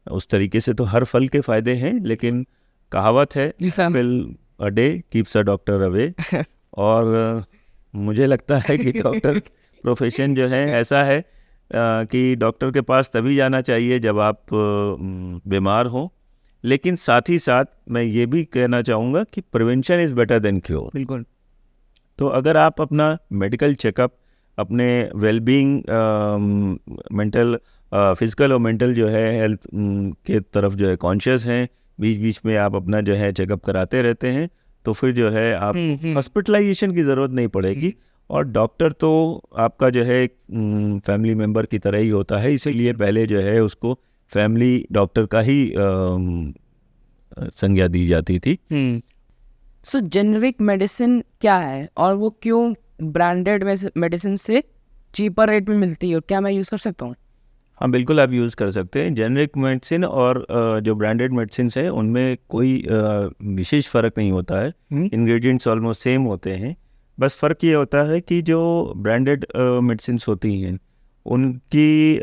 उस तरीके से तो हर फल के फ़ायदे हैं, लेकिन कहावत है Apple a day keeps a doctor away. और मुझे लगता है कि डॉक्टर प्रोफेशन जो है ऐसा है कि डॉक्टर के पास तभी जाना चाहिए जब आप बीमार हो। लेकिन साथ ही साथ मैं ये भी कहना चाहूँगा कि prevention is better than cure. बिल्कुल। तो अगर आप अपना मेडिकल चेकअप, अपने वेलबींग, मेंटल, फिजिकल और मेंटल जो है हेल्थ के तरफ जो है कॉन्शियस हैं, बीच बीच में आप अपना जो है चेकअप कराते रहते हैं, तो फिर जो है आप हॉस्पिटलाइजेशन की ज़रूरत नहीं पड़ेगी। और डॉक्टर तो आपका जो है फैमिली मेम्बर की तरह ही होता है, इसीलिए पहले जो है उसको फैमिली डॉक्टर का ही संज्ञा दी जाती थी। सो जेनरिक मेडिसिन क्या है और वो क्यों ब्रांडेड मेडिसिन से चीपर रेट में मिलती है, और क्या मैं यूज़ कर सकता हूँ? हाँ बिल्कुल, आप यूज़ कर सकते हैं। जेनरिक मेडिसिन और जो ब्रांडेड मेडिसिन है उनमें कोई विशेष फ़र्क नहीं होता है। इंग्रेडिएंट्स ऑलमोस्ट सेम होते हैं। बस फ़र्क ये होता है कि जो ब्रांडेड मेडिसिन होती हैं उनकी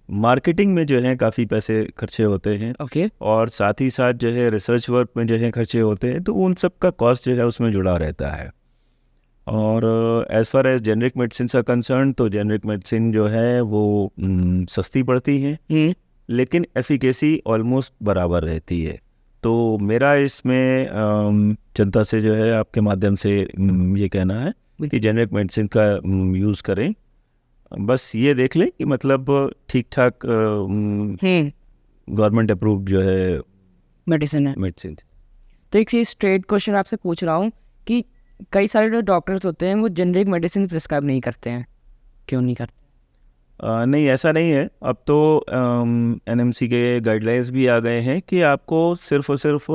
मार्केटिंग में जो है काफ़ी पैसे खर्चे होते हैं। और साथ ही साथ जो है रिसर्च वर्क में जो है खर्चे होते हैं, तो उन सब का कॉस्ट जो है उसमें जुड़ा रहता है। और as far as generic medicine का कंसर्न, तो जेनरिक मेडिसिन जो है वो सस्ती पड़ती हैं, लेकिन एफिकेसी ऑलमोस्ट बराबर रहती है। तो मेरा इसमें जनता से जो है आपके माध्यम से ये कहना है कि जेनरिक मेडिसिन का यूज़ करें। बस ये देख लें कि मतलब ठीक ठाक गवर्नमेंट अप्रूव्ड जो है मेडिसिन है। तो एक स्ट्रेट क्वेश्चन आपसे पूछ रहा हूँ कि कई सारे जो डॉक्टर्स होते हैं वो जेनरिक मेडिसिन प्रिस्क्राइब नहीं करते हैं, क्यों नहीं करते? नहीं, ऐसा नहीं है। अब तो एनएमसी के गाइडलाइंस भी आ गए हैं कि आपको सिर्फ और सिर्फ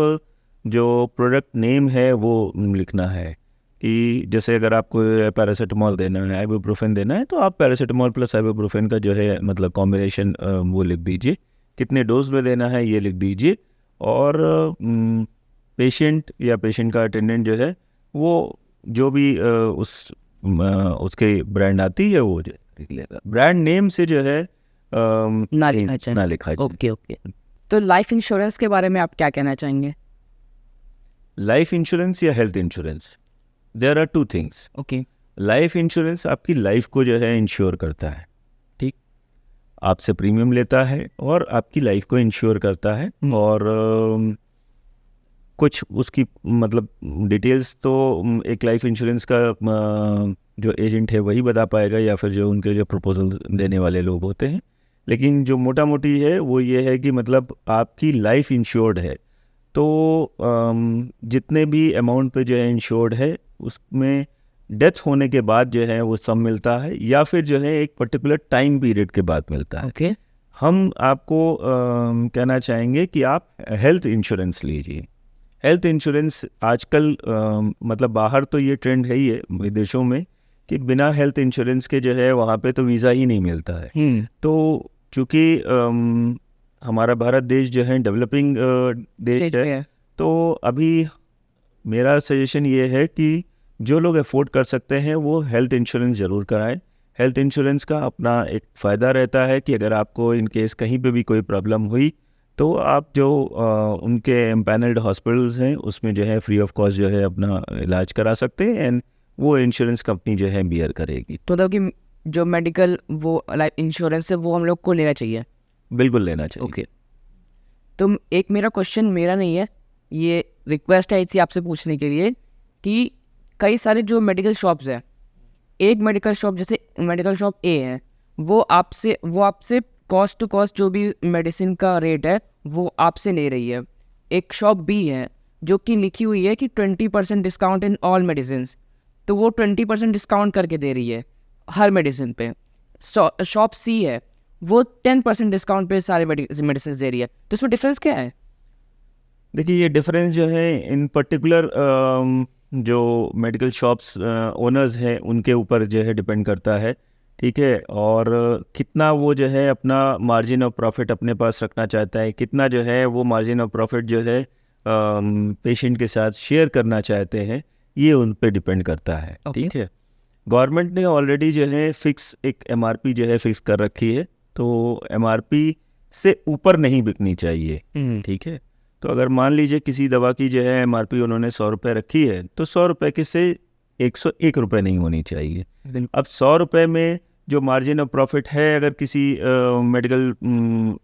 जो प्रोडक्ट नेम है वो लिखना है। कि जैसे अगर आपको पैरासीटामॉल देना है, आइबुप्रोफेन देना है, तो आप पैरासीटामॉल प्लस आइबुप्रोफेन का जो है मतलब कॉम्बिनेशन वो लिख दीजिए। कितने डोज में देना है ये लिख दीजिए। और पेशेंट या पेशेंट का अटेंडेंट जो है वो जो भी उसके ब्रांड आती है वो लिख लेगा। ब्रांड नेम से जो है ना लिखा जाए। ओके। तो लाइफ इंश्योरेंस के बारे में आप क्या कहना चाहेंगे? लाइफ इंश्योरेंस या health insurance, there are two things. Okay. Life insurance आपकी लाइफ को जो है इंश्योर करता है, ठीक, आपसे प्रीमियम लेता है और आपकी लाइफ को इंश्योर करता है। और कुछ उसकी मतलब डिटेल्स तो एक लाइफ इंश्योरेंस का जो एजेंट है वही बता पाएगा, या फिर जो उनके जो प्रपोजल देने वाले लोग होते हैं। लेकिन जो मोटा मोटी है वो ये है कि मतलब आपकी लाइफ इंश्योर्ड है, तो जितने भी अमाउंट पे जो है इंश्योर्ड है उसमें डेथ होने के बाद जो है वो सम मिलता है, या फिर जो है एक पर्टिकुलर टाइम पीरियड के बाद मिलता है। ओके। हम आपको कहना चाहेंगे कि आप हेल्थ इंश्योरेंस लीजिए। हेल्थ इंश्योरेंस आजकल मतलब बाहर तो ये ट्रेंड है ही है विदेशों में कि बिना हेल्थ इंश्योरेंस के जो है वहाँ पे तो वीज़ा ही नहीं मिलता है। तो चूँकि हमारा भारत देश जो है डेवलपिंग देश स्टेज पे है, है। तो अभी मेरा सजेशन ये है कि जो लोग अफोर्ड कर सकते हैं वो हेल्थ इंश्योरेंस ज़रूर कराएं। हेल्थ इंश्योरेंस का अपना एक फ़ायदा रहता है कि अगर आपको इन केस कहीं पे भी कोई प्रॉब्लम हुई तो आप जो उनके एम्पैनल्ड हॉस्पिटल्स हैं उसमें जो है फ्री ऑफ कॉस्ट जो है अपना इलाज करा सकते हैं, एंड वो इंश्योरेंस कंपनी जो है बियर करेगी। तो मतलब कि जो मेडिकल वो लाइफ इंश्योरेंस है वो हम लोग को लेना चाहिए। बिल्कुल लेना चाहिए। ओके। तो एक मेरा क्वेश्चन मेरा नहीं है, ये रिक्वेस्ट आई थी आपसे पूछने के लिए कि कई सारे जो मेडिकल शॉप्स हैं, एक मेडिकल शॉप जैसे मेडिकल शॉप ए है, वो आपसे कॉस्ट टू कॉस्ट जो भी मेडिसिन का रेट है वो आपसे ले रही है। एक शॉप बी है जो कि लिखी हुई है कि 20% डिस्काउंट इन ऑल मेडिसिन, तो वो 20% डिस्काउंट करके दे रही है हर मेडिसिन पे। शॉप सी है वो 10% डिस्काउंट पे सारे मेडिसिन दे रही है। तो इसमें डिफरेंस क्या है? देखिए ये डिफरेंस जो है इन पर्टिकुलर जो मेडिकल शॉप्स ओनर्स हैं उनके ऊपर जो है डिपेंड करता है, ठीक है। और कितना वो जो है अपना मार्जिन ऑफ प्रॉफिट अपने पास रखना चाहता है, कितना जो है वो मार्जिन ऑफ प्रॉफिट जो है पेशेंट के साथ शेयर करना चाहते हैं, ये उन पे डिपेंड करता है, ठीक है। गवर्नमेंट ने ऑलरेडी जो है फिक्स एक एमआरपी जो है फिक्स कर रखी है, तो एमआरपी से ऊपर नहीं बिकनी चाहिए, ठीक है। तो अगर मान लीजिए किसी दवा की जो है एमआरपी उन्होंने 100 रुपये रखी है, तो 100 रुपये के से 101 रुपये नहीं होनी चाहिए। अब 100 रुपये में जो मार्जिन ऑफ प्रॉफिट है अगर किसी मेडिकल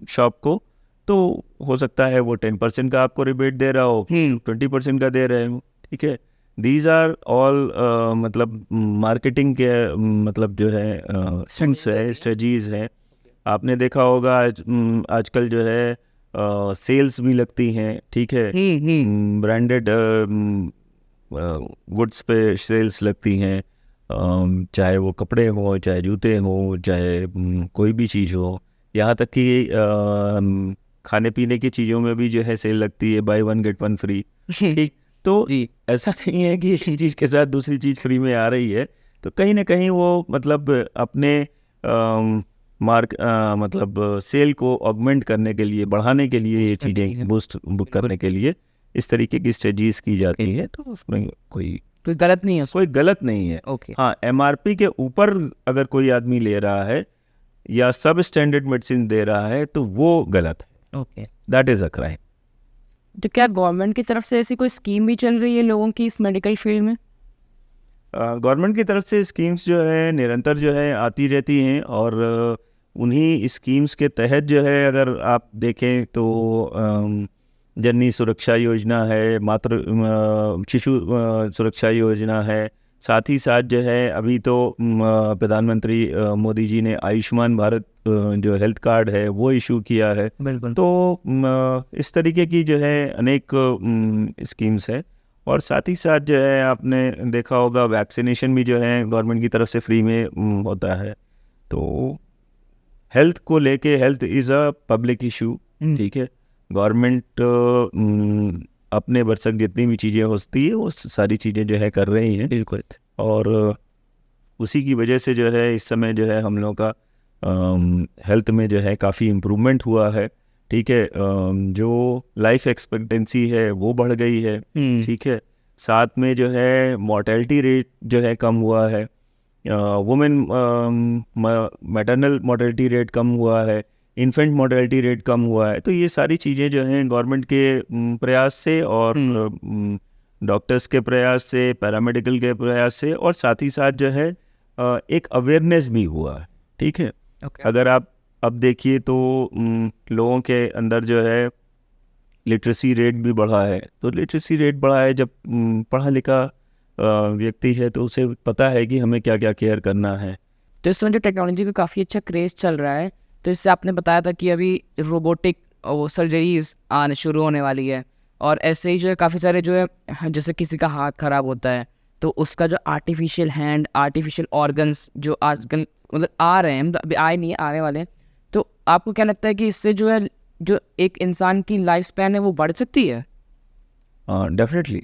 शॉप को, तो हो सकता है वो 10% का आपको रिबेट दे रहा हो, 20% का दे रहे हो, ठीक है। दीज आर ऑल मतलब मार्केटिंग के मतलब जो है स्ट्रेटजीज हैं। आपने देखा होगा आजकल जो है सेल्स भी लगती हैं, ठीक है। ब्रांडेड गुड्स पे सेल्स लगती हैं, चाहे वो कपड़े हो, चाहे जूते हो, चाहे कोई भी चीज़ हो, यहाँ तक कि खाने पीने की चीज़ों में भी जो है सेल लगती है, by one get one free, ठीक। तो ऐसा नहीं है कि एक चीज़ के साथ दूसरी चीज़ फ्री में आ रही है, तो कहीं ना कहीं वो मतलब अपने मतलब सेल को ऑगमेंट करने के लिए, बढ़ाने के लिए ये चीज़ें बुक करने के लिए इस तरीके की स्ट्रेटजीज की जाती है। तो उसमें कोई गलत नहीं है, कोई गलत नहीं है। हाँ, एमआरपी के ऊपर अगर कोई आदमी ले रहा है या सब स्टैंडर्ड मेडिसिन दे रहा है तो वो गलत है, दैट इज़ अ क्राइम। तो क्या गवर्नमेंट की तरफ से ऐसी कोई स्कीम भी चल रही है लोगों की इस मेडिकल फील्ड में? गवर्नमेंट की तरफ से स्कीम्स जो है निरंतर जो है आती रहती हैं, और उन्हीं स्कीम्स के तहत जो है अगर आप देखें तो जननी सुरक्षा योजना है, मातृ शिशु सुरक्षा योजना है, साथ ही साथ जो है अभी तो प्रधानमंत्री मोदी जी ने आयुष्मान भारत जो हेल्थ कार्ड है वो इशू किया है। बिल्कुल। तो इस तरीके की जो है अनेक स्कीम्स है, और साथ ही साथ जो है आपने देखा होगा वैक्सीनेशन भी जो है गवर्नमेंट की तरफ से फ्री में होता है। तो हेल्थ को लेके, health is a public issue, ठीक है। गवर्नमेंट अपने भरसक जितनी भी चीज़ें होती है वो सारी चीज़ें जो है कर रही हैं, बिल्कुल। और उसी की वजह से जो है इस समय जो है हम लोग का हेल्थ में जो है काफ़ी इम्प्रूवमेंट हुआ है, ठीक है। जो लाइफ एक्सपेक्टेंसी है वो बढ़ गई है, ठीक है। साथ में जो है मॉर्टेलिटी रेट जो है कम हुआ है, वुमेन मैटरनल मॉर्टेलिटी रेट कम हुआ है, इन्फेंट मॉर्टेलिटी रेट कम हुआ है। तो ये सारी चीज़ें जो हैं गवर्नमेंट के प्रयास से, और डॉक्टर्स के प्रयास से, पैरामेडिकल के प्रयास से, और साथ ही साथ जो है एक अवेयरनेस भी हुआ है, ठीक है। अगर आप अब देखिए तो लोगों के अंदर जो है लिटरेसी रेट भी बढ़ा है। तो लिटरेसी रेट बढ़ा है, जब पढ़ा लिखा व्यक्ति है तो उसे पता है कि हमें क्या क्या केयर करना है। तो इस समय जो टेक्नोलॉजी का काफ़ी अच्छा क्रेज़ चल रहा है, तो इससे आपने बताया था कि अभी रोबोटिक वो सर्जरीज आने शुरू होने वाली है, और ऐसे ही जो है काफ़ी सारे जो है जैसे किसी का हाथ ख़राब होता है तो उसका जो आर्टिफिशियल हैंड, आर्टिफिशियल ऑर्गन्स जो आजकल मतलब आ रहे हैं, मतलब अभी आए नहीं है, आने वाले हैं, तो आपको क्या लगता है कि इससे जो है जो एक इंसान की लाइफ स्पैन है वो बढ़ सकती है? डेफिनेटली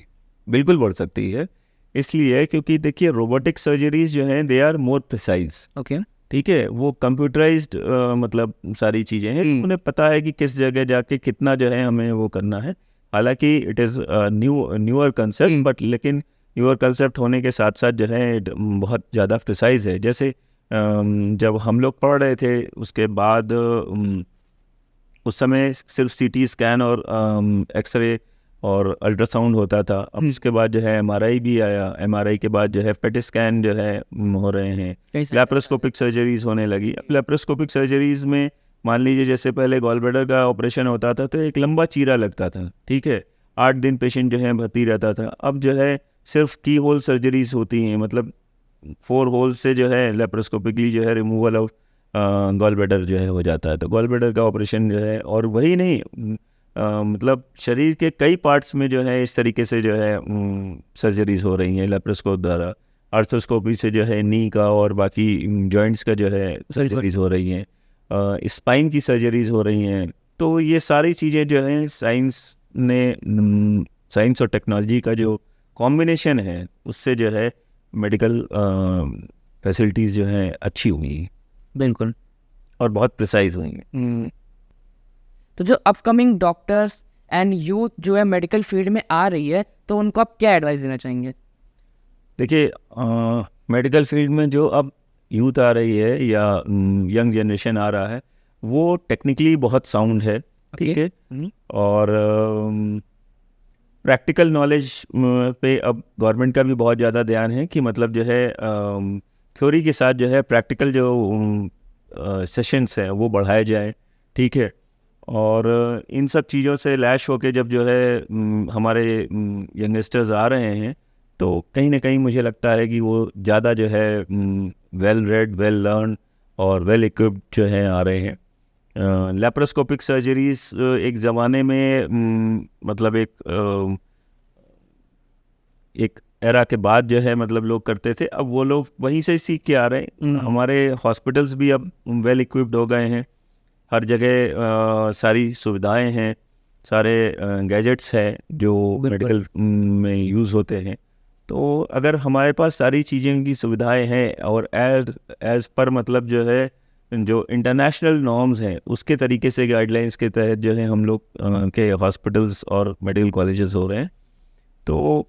बिल्कुल बढ़ सकती है। इसलिए क्योंकि देखिए रोबोटिक सर्जरीज जो हैं they are more precise. Okay. ठीक है, वो कंप्यूटराइज्ड मतलब सारी चीज़ें हैं, उन्हें पता है कि किस जगह जाके कितना जो है हमें वो करना है। हालांकि it is newer concept, but लेकिन न्यूअर कंसेप्ट होने के साथ साथ जो है बहुत ज़्यादा प्रिसाइज है। जैसे जब हम लोग पढ़ रहे थे उसके बाद उस समय सिर्फ सीटी स्कैन और एक्सरे और अल्ट्रासाउंड होता था। अब उसके बाद जो है एमआरआई भी आया, एमआरआई के बाद जो है पेट स्कैन जो है हो रहे हैं, लैप्रोस्कोपिक सर्जरीज होने लगी। अब लैप्रोस्कोपिक सर्जरीज में मान लीजिए जैसे पहले गॉल ब्लैडर का ऑपरेशन होता था तो एक लंबा चीरा लगता था, ठीक है, 8 दिन पेशेंट जो है भर्ती रहता था। अब जो है सिर्फ की होल सर्जरीज होती हैं, मतलब 4 होल से जो है लैप्रोस्कोपिकली जो है रिमूवल ऑफ गॉल ब्लैडर जो है हो जाता है। तो गॉल ब्लैडर का ऑपरेशन जो है, और वही नहीं मतलब शरीर के कई पार्ट्स में जो है इस तरीके से जो है सर्जरीज हो रही हैं लैप्रोस्कोप द्वारा। आर्थोस्कोपी से जो है नी का और बाकी जॉइंट्स का जो है सर्जरीज हो रही हैं, स्पाइन की सर्जरीज हो रही हैं। तो ये सारी चीज़ें जो हैं साइंस और टेक्नोलॉजी का जो कॉम्बिनेशन है उससे जो है मेडिकल फैसिलिटीज़ जो हैं अच्छी हुई हैं। बिल्कुल। और बहुत प्रिसाइज हुई हैं। तो जो अपकमिंग डॉक्टर्स एंड यूथ जो है मेडिकल फील्ड में आ रही है, तो उनको आप क्या एडवाइस देना चाहेंगे? देखिए मेडिकल फील्ड में जो अब यूथ आ रही है या यंग जनरेशन आ रहा है वो टेक्निकली बहुत साउंड है, ठीक है, और प्रैक्टिकल नॉलेज पे अब गवर्नमेंट का भी बहुत ज़्यादा ध्यान है कि मतलब जो है थ्योरी के साथ जो है प्रैक्टिकल जो सेशंस हैं वो बढ़ाए जाए, ठीक है। और इन सब चीज़ों से लैश होके जब जो है हमारे यंगस्टर्स आ रहे हैं तो कहीं ना कहीं मुझे लगता है कि वो ज़्यादा जो है वेल रेड, वेल लर्न और वेल इक्विप्ड जो है आ रहे हैं। लैप्रोस्कोपिक सर्जरीज एक ज़माने में मतलब एक एरा के बाद जो है मतलब लोग करते थे, अब वो लोग वहीं से सीख के आ रहे हैं। हमारे हॉस्पिटल्स भी अब वेल इक्विप्ड हो गए हैं, हर जगह सारी सुविधाएं हैं, सारे गैजेट्स हैं जो मेडिकल में यूज़ होते हैं। तो अगर हमारे पास सारी चीज़ें की सुविधाएं हैं और एज पर मतलब जो है जो इंटरनेशनल नॉर्म्स हैं उसके तरीके से गाइडलाइंस के तहत जो है हम लोग के हॉस्पिटल्स और मेडिकल कॉलेजेस हो रहे हैं, तो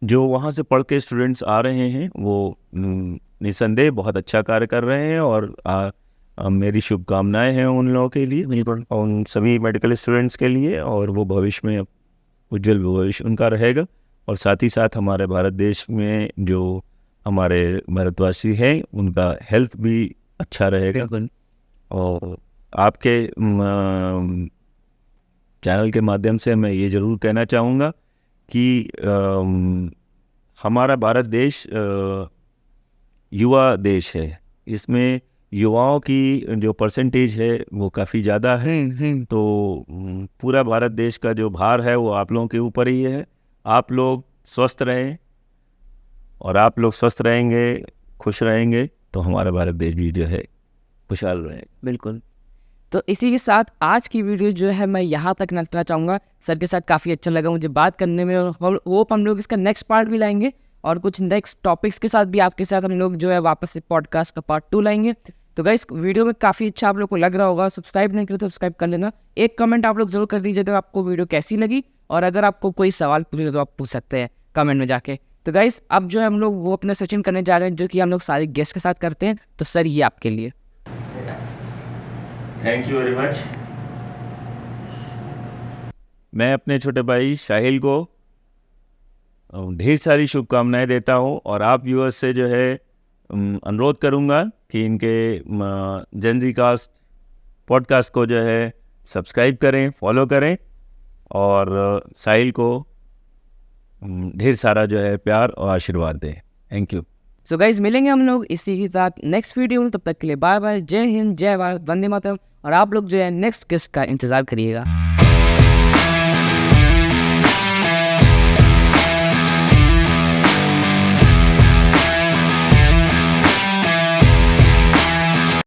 जो वहाँ से पढ़ के स्टूडेंट्स आ रहे हैं वो निसंदेह बहुत अच्छा कार्य कर रहे हैं। और मेरी शुभकामनाएं हैं उन लोगों के लिए और उन सभी मेडिकल स्टूडेंट्स के लिए, और वो भविष्य में उज्जवल भविष्य उनका रहेगा। और साथ ही साथ हमारे भारत देश में जो हमारे भारतवासी हैं उनका हेल्थ भी अच्छा रहेगा। और आपके चैनल के माध्यम से मैं ये ज़रूर कहना चाहूँगा कि हमारा भारत देश युवा देश है, इसमें युवाओं की जो परसेंटेज है वो काफ़ी ज़्यादा है। तो पूरा भारत देश का जो भार है वो आप लोगों के ऊपर ही है। आप लोग स्वस्थ रहें, और आप लोग स्वस्थ रहेंगे, खुश रहेंगे, तो हमारा भारत देश भी जो है खुशहाल रहेगा। बिल्कुल। तो इसी के साथ आज की वीडियो जो है मैं यहाँ तक रखना चाहूँगा। सर के साथ काफ़ी अच्छा लगा मुझे बात करने में, और होप हम लोग इसका नेक्स्ट पार्ट भी लाएंगे और कुछ नेक्स्ट टॉपिक्स के साथ भी आपके साथ हम लोग जो है वापस से पॉडकास्ट का पार्ट 2 लाएंगे। तो गाइस वीडियो में काफ़ी अच्छा आप लोग को लग रहा होगा, सब्सक्राइब नहीं करो तो सब्सक्राइब कर लेना। एक कमेंट आप लोग ज़रूर कर दीजिएगा आपको वीडियो कैसी लगी, और अगर आपको कोई सवाल पूछना तो आप पूछ सकते हैं कमेंट में जाके। तो गाइस अब जो है हम लोग वो अपना सेशन करने जा रहे हैं जो कि हम लोग सारे गेस्ट के साथ करते हैं। तो सर ये आपके लिए। Thank you very much. मैं अपने छोटे भाई साहिल को ढेर सारी शुभकामनाएं देता हूं, और आप व्यूअर्स से जो है अनुरोध करूंगा कि इनके जेनजी कास्ट पॉडकास्ट को जो है सब्सक्राइब करें, फॉलो करें, और साहिल को ढेर सारा जो है प्यार और आशीर्वाद दें। Thank you. सो गाइज मिलेंगे हम लोग इसी के साथ नेक्स्ट वीडियो में। तब तक के लिए बाय बाय, जय हिंद, जय भारत, वंदे मातरम। और आप लोग जो है नेक्स्ट गेस्ट का इंतज़ार करिएगा।